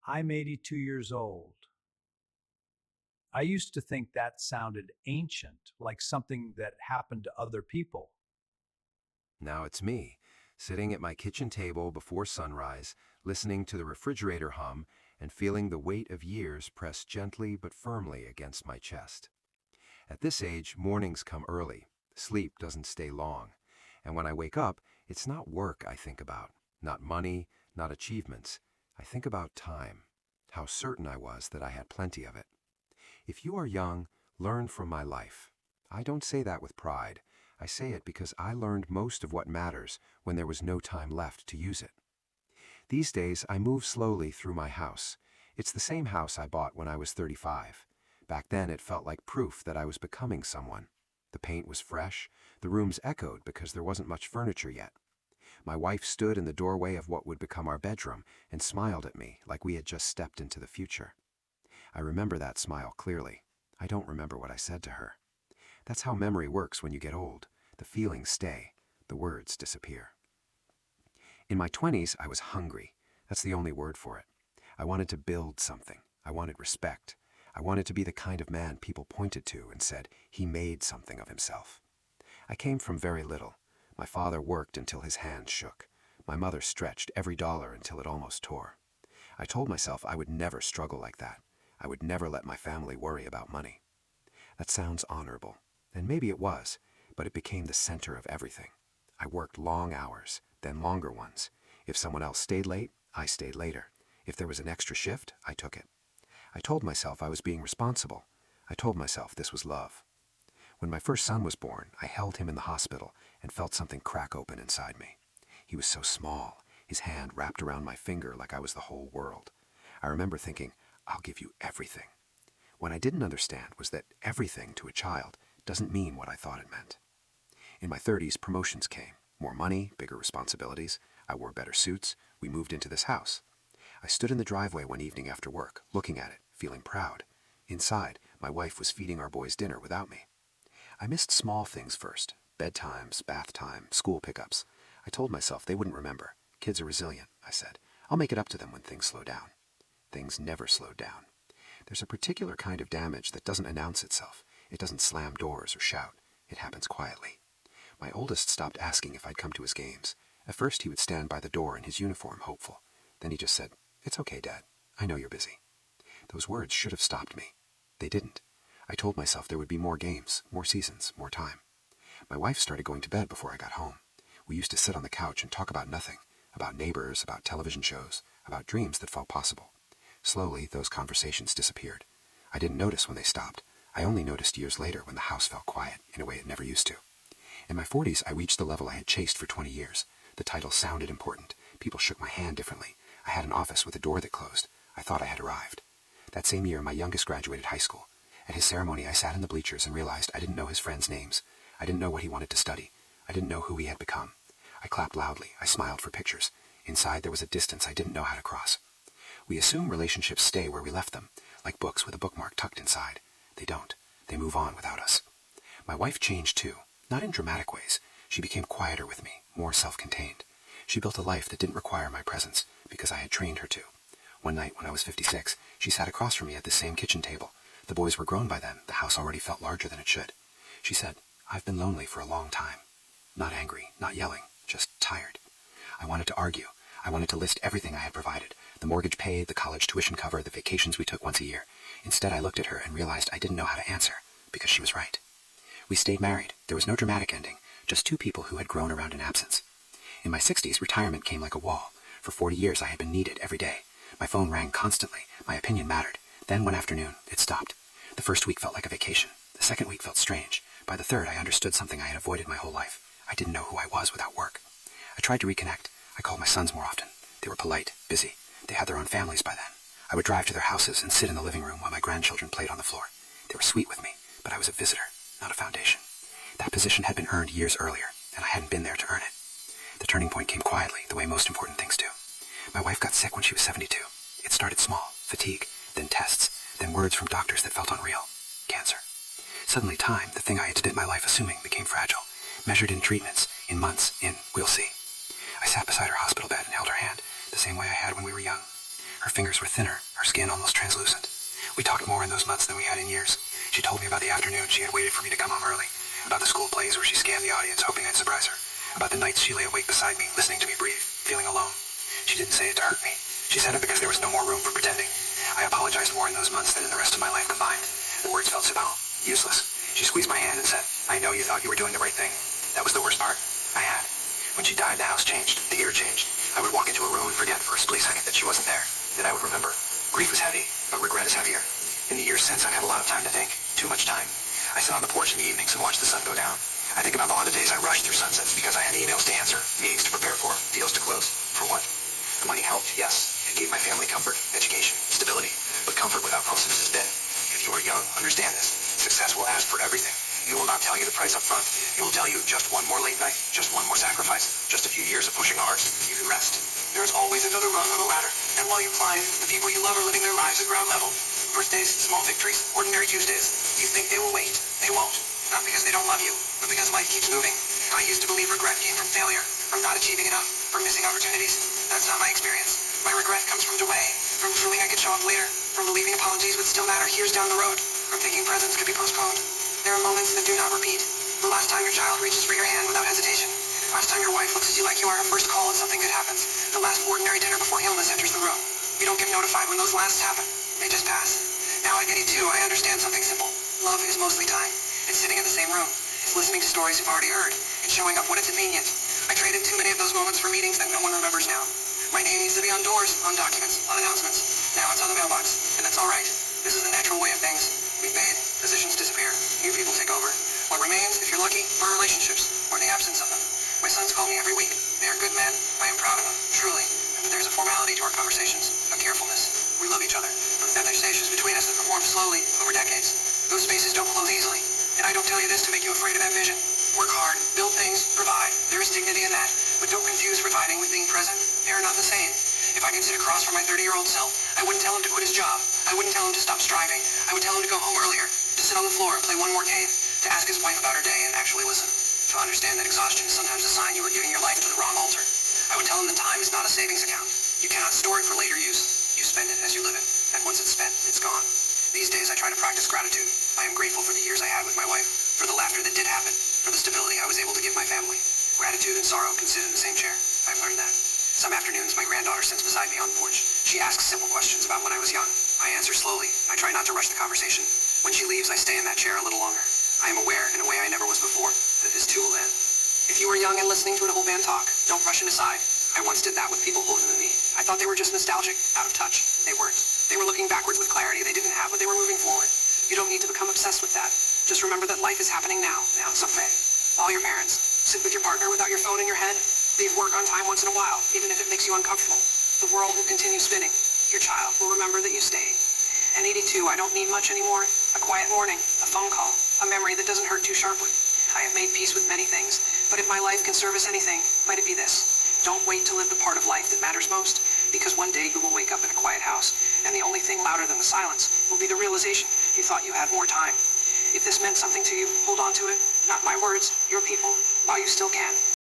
I'm 82 years old. I used to think that sounded ancient, like something that happened to other people. Now it's me, sitting at my kitchen table before sunrise, listening to the refrigerator hum and feeling the weight of years press gently but firmly against my chest. At this age, mornings come early, sleep doesn't stay long, and when I wake up, it's not work I think about, not money, not achievements. I think about time, how certain I was that I had plenty of it. If you are young, learn from my life. I don't say that with pride. I say it because I learned most of what matters when there was no time left to use it. These days, I move slowly through my house. It's the same house I bought when I was 35. Back then, it felt like proof that I was becoming someone. The paint was fresh, the rooms echoed because there wasn't much furniture yet. My wife stood in the doorway of what would become our bedroom and smiled at me like we had just stepped into the future. I remember that smile clearly. I don't remember what I said to her. That's how memory works when you get old. The feelings stay, the words disappear. In my 20s, I was hungry. That's the only word for it. I wanted to build something. I wanted respect. I wanted to be the kind of man people pointed to and said he made something of himself. I came from very little. My father worked until his hands shook. My mother stretched every dollar until it almost tore. I told myself I would never struggle like that. I would never let my family worry about money. That sounds honorable, and maybe it was, but it became the center of everything. I worked long hours, then longer ones. If someone else stayed late, I stayed later. If there was an extra shift, I took it. I told myself I was being responsible. I told myself this was love. When my first son was born, I held him in the hospital and felt something crack open inside me. He was so small, his hand wrapped around my finger like I was the whole world. I remember thinking, I'll give you everything. What I didn't understand was that everything to a child doesn't mean what I thought it meant. In my 30s, promotions came. More money, bigger responsibilities. I wore better suits. We moved into this house. I stood in the driveway one evening after work, looking at it, feeling proud. Inside, my wife was feeding our boys dinner without me. I missed small things first. Bedtimes, bath time, school pickups. I told myself they wouldn't remember. Kids are resilient, I said. I'll make it up to them when things slow down. Things never slowed down. There's a particular kind of damage that doesn't announce itself. It doesn't slam doors or shout. It happens quietly. My oldest stopped asking if I'd come to his games. At first he would stand by the door in his uniform, hopeful. Then he just said, "It's okay, Dad. I know you're busy." Those words should have stopped me. They didn't. I told myself there would be more games, more seasons, more time. My wife started going to bed before I got home. We used to sit on the couch and talk about nothing, about neighbors, about television shows, about dreams that felt possible. Slowly, those conversations disappeared. I didn't notice when they stopped. I only noticed years later when the house felt quiet in a way it never used to. In my 40s, I reached the level I had chased for 20 years. The title sounded important. People shook my hand differently. I had an office with a door that closed. I thought I had arrived. That same year, my youngest graduated high school. At his ceremony, I sat in the bleachers and realized I didn't know his friends' names. I didn't know what he wanted to study. I didn't know who he had become. I clapped loudly. I smiled for pictures. Inside, there was a distance I didn't know how to cross. We assume relationships stay where we left them, like books with a bookmark tucked inside. They don't. They move on without us. My wife changed too, not in dramatic ways. She became quieter with me, more self-contained. She built a life that didn't require my presence, because I had trained her to. One night, when I was 56, she sat across from me at the same kitchen table. The boys were grown by then. The house already felt larger than it should. She said, "I've been lonely for a long time." Not angry, not yelling, just tired. I wanted to argue. I wanted to list everything I had provided. The mortgage paid, the college tuition cover, the vacations we took once a year. Instead, I looked at her and realized I didn't know how to answer, because she was right. We stayed married. There was no dramatic ending, just two people who had grown around an absence. In my 60s, retirement came like a wall. For 40 years, I had been needed every day. My phone rang constantly. My opinion mattered. Then one afternoon, it stopped. The first week felt like a vacation. The second week felt strange. By the third, I understood something I had avoided my whole life. I didn't know who I was without work. I tried to reconnect. I called my sons more often. They were polite, busy. They had their own families by then. I would drive to their houses and sit in the living room while my grandchildren played on the floor. They were sweet with me, but I was a visitor, not a foundation. That position had been earned years earlier, and I hadn't been there to earn it. The turning point came quietly, the way most important things do. My wife got sick when she was 72. It started small, fatigue, then tests, then words from doctors that felt unreal. Cancer. Suddenly time, the thing I had spent my life assuming, became fragile, measured in treatments, in months, in "we'll see." I sat beside her hospital bed and held her hand, the same way I had when we were young. Her fingers were thinner, her skin almost translucent. We talked more in those months than we had in years. She told me about the afternoon she had waited for me to come home early, about the school plays where she scanned the audience hoping I'd surprise her, about the nights she lay awake beside me, listening to me breathe, feeling alone. She didn't say it to hurt me. She said it because there was no more room for pretending. I apologized more in those months than in the rest of my life combined. The words felt so useless. She squeezed my hand and said, "I know you thought you were doing the right thing." That was the worst part. I had. When she died, the house changed. The air changed. I would walk into a room and forget for a split second that she wasn't there. Then I would remember. Grief was heavy, but regret is heavier. In the years since, I've had a lot of time to think. Too much time. I sit on the porch in the evenings and watch the sun go down. I think about all the days I rushed through sunsets because I had emails to answer, meetings to prepare for, deals to close. For what? The money helped, yes. It gave my family comfort, education, stability. But comfort without promises is dead. If you are young, understand this. Success will ask for everything. It will not tell you the price up front. It will tell you just one more late night, just one more sacrifice, just a few years of pushing hard. You can rest. There is always another rung on the ladder. And while you climb, the people you love are living their lives at ground level. Birthdays, small victories, ordinary Tuesdays. You think they will wait. They won't. Not because they don't love you, but because life keeps moving. I used to believe regret came from failure, from not achieving enough, from missing opportunities. That's not my experience. My regret comes from delay, from feeling I could show up later, from believing apologies would still matter years down the road, from thinking presents could be postponed. There are moments that do not repeat. The last time your child reaches for your hand without hesitation. Last time your wife looks at you like you are her first call and something good happens. The last ordinary dinner before illness enters the room. You don't get notified when those lasts happen. They just pass. Now at 82, I understand something simple. Love is mostly time. It's sitting in the same room. It's listening to stories you've already heard. It's showing up when it's convenient. I traded too many of those moments for meetings that no one remembers now. My name needs to be on doors, on documents, on announcements. Now it's on the mailbox. And that's alright. This is the natural way of things. We fade. Positions disappear. New people take over. What remains, if you're lucky, are relationships, or the absence of them. My sons call me every week. They are good men. I am proud of them, truly. But there's a formality to our conversations, a carefulness. We love each other. But there's stations between us that perform slowly, over decades. Those spaces don't close easily. And I don't tell you this to make you afraid of ambition. Work hard, build things, provide. There is dignity in that. But don't confuse providing with being present. They are not the same. If I could sit across from my 30-year-old self, I wouldn't tell him to quit his job. I wouldn't tell him to stop striving. I would tell him to go home earlier, to sit on the floor and play one more game, to ask his wife about her day and actually listen, to understand that exhaustion is sometimes a sign you are giving your life to the wrong altar. I would tell him that time is not a savings account. You cannot store it for later use. You spend it as you live it, and once it's spent, it's gone. These days I try to practice gratitude. I am grateful for the years I had with my wife, for the laughter that did happen, for the stability I was able to give my family. Gratitude and sorrow can sit in the same chair. I've learned that. Some afternoons, my granddaughter sits beside me on the porch. She asks simple questions about when I was young. I answer slowly. I try not to rush the conversation. When she leaves, I stay in that chair a little longer. I am aware, in a way I never was before, that this too will end. If you were young and listening to an old man talk, don't brush it aside. I once did that with people older than me. I thought they were just nostalgic, out of touch. They weren't. They were looking backwards with clarity they didn't have, but they were moving forward. You don't need to become obsessed with that. Just remember that life is happening now, someday. All your parents. Sit with your partner without your phone in your head. Leave work on time once in a while, even if it makes you uncomfortable. The world will continue spinning. Your child will remember that you stayed. At 82, I don't need much anymore. A quiet morning, a phone call, a memory that doesn't hurt too sharply. I have made peace with many things, but if my life can service anything, might it be this. Don't wait to live the part of life that matters most, because one day you will wake up in a quiet house, and the only thing louder than the silence will be the realization you thought you had more time. If this meant something to you, hold on to it. Not my words, your people, while you still can.